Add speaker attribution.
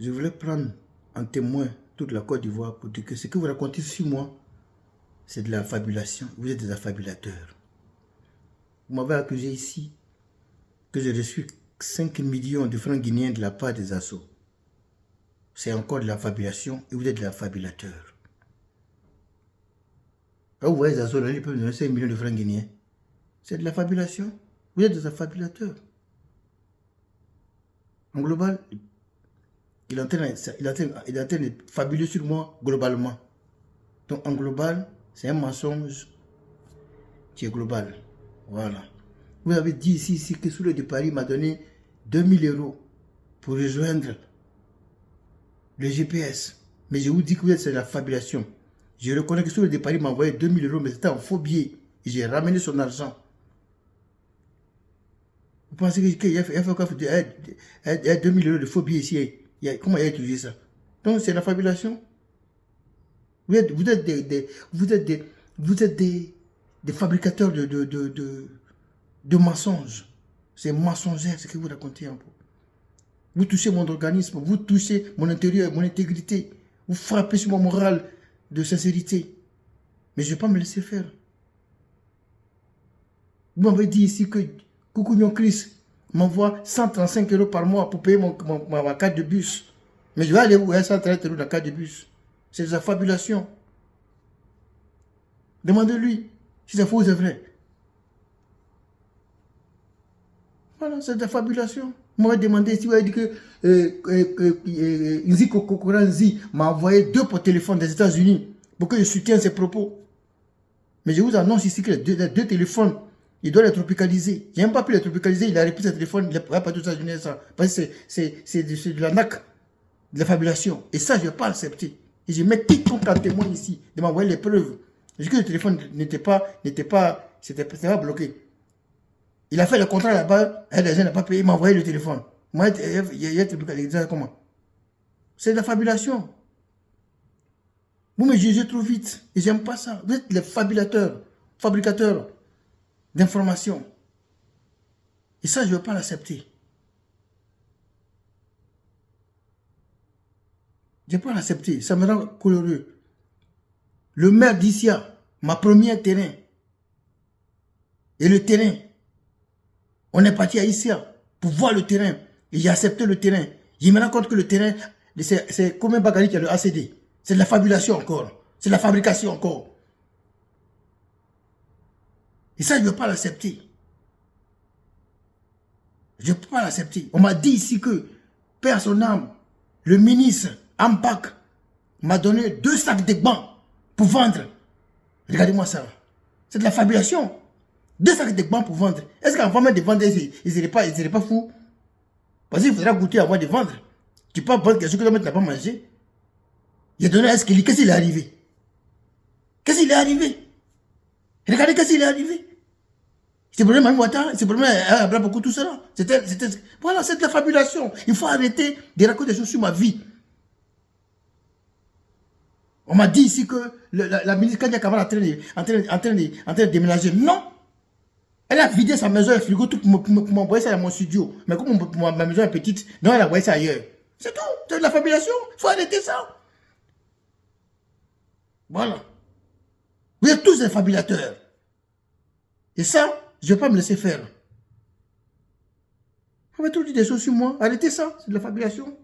Speaker 1: je voulais prendre en témoin toute la Côte d'Ivoire pour dire que ce que vous racontez sur moi, c'est de la fabulation. Vous êtes des affabulateurs. Vous m'avez accusé ici que j'ai reçu 5 millions de francs guinéens de la part des assos. C'est encore de la fabulation et vous êtes des affabulateurs. Quand vous voyez les assos, ils peuvent donner 5 millions de francs guinéens. C'est de la fabulation. Vous êtes des affabulateurs. En global, il est en train de fabuler sur moi globalement. Donc en global, c'est un mensonge qui est global. Voilà. Vous avez dit ici que Souley de Paris m'a donné 2000 € pour rejoindre le GPS. Mais je vous dis que c'est la fabulation. Je reconnais que Souley de Paris m'a envoyé 2000 €, mais c'était un faux billet. J'ai ramené son argent. Vous pensez qu'il a fait quoi 2000 € de faux billets ici? Comment il a utilisé ça? Donc c'est la fabulation. Vous êtes des fabricateurs de mensonges. C'est mensongère ce que vous racontez un peu. Vous touchez mon organisme, vous touchez mon intérieur, mon intégrité. Vous frappez sur mon moral de sincérité. Mais je ne vais pas me laisser faire. Vous m'avez dit ici que Coucou Nyon Chris m'envoie 135 € par mois pour payer ma carte de bus. Mais je vais aller où 130 € dans la carte de bus? C'est de la fabulation. Demandez-lui si c'est faux ou c'est vrai. Voilà, c'est de la fabulation. Moi, j'ai demandé si vous avez dit que Nzi Kokoranzi m'a envoyé 2 pour téléphone des États-Unis pour que je soutienne ses propos. Mais je vous annonce ici que les deux téléphones, il doit les tropicaliser. Je n'ai même pas pu les tropicaliser, il a repris ses téléphones, il n'a pas tout ça, ça. Parce que c'est de la NAC, de la fabulation. Et ça, je ne vais pas l'accepter. Et je mets quiconque en témoin ici, de m'envoyer les preuves. Je dis que le téléphone n'était pas bloqué. Il a fait le contrat là-bas, les gens n'ont pas payé, il m'a envoyé le téléphone. Moi, il y a tropicalisé comment? C'est de la fabulation. Vous me jugez trop vite. Et j'aime pas ça. Vous êtes les fabricateurs d'informations. Et ça, je ne veux pas l'accepter. Je ne veux pas l'accepter. Ça me rend coloreux. Le maire d'Issia m'a promis un terrain. Et le terrain, on est parti à Issia pour voir le terrain. Et j'ai accepté le terrain. Je me rends compte que le terrain, c'est comme un bagage qui a le ACD. C'est de la fabulation encore. C'est de la fabrication encore. Et ça, je ne veux pas l'accepter. Je ne peux pas l'accepter. On m'a dit ici que, Père son âme, le ministre Ampak m'a donné 2 sacs de bancs pour vendre. Regardez-moi ça. C'est de la fabulation. 2 sacs de bancs pour vendre. Est-ce qu'avant même de vendre, ils n'iraient pas fous? Parce qu'il faudra goûter avant de vendre. Tu peux vendre quelque chose que l'homme n'a pas mangé. Il a donné à Esquili. Qu'est-ce qu'il est arrivé? Qu'est-ce qu'il est arrivé? Regardez qu'est-ce qu'il est arrivé. C'est le problème à Mouata, c'est le problème à beaucoup tout cela. Voilà, c'est de la fabulation. Il faut arrêter de raconter des choses sur ma vie. On m'a dit ici que la ministre Kanya Kamara est en train de déménager. Non. Elle a vidé sa maison et le frigo tout pour m'envoyer ça dans mon studio. Mais comme ma maison est petite, non, elle a envoyé ça ailleurs. C'est tout. C'est de la fabulation. Il faut arrêter ça. Voilà. Vous êtes tous des fabulateurs. Et ça, je ne vais pas me laisser faire. Vous avez tout dit des choses sur moi. Arrêtez ça. C'est de la fabulation.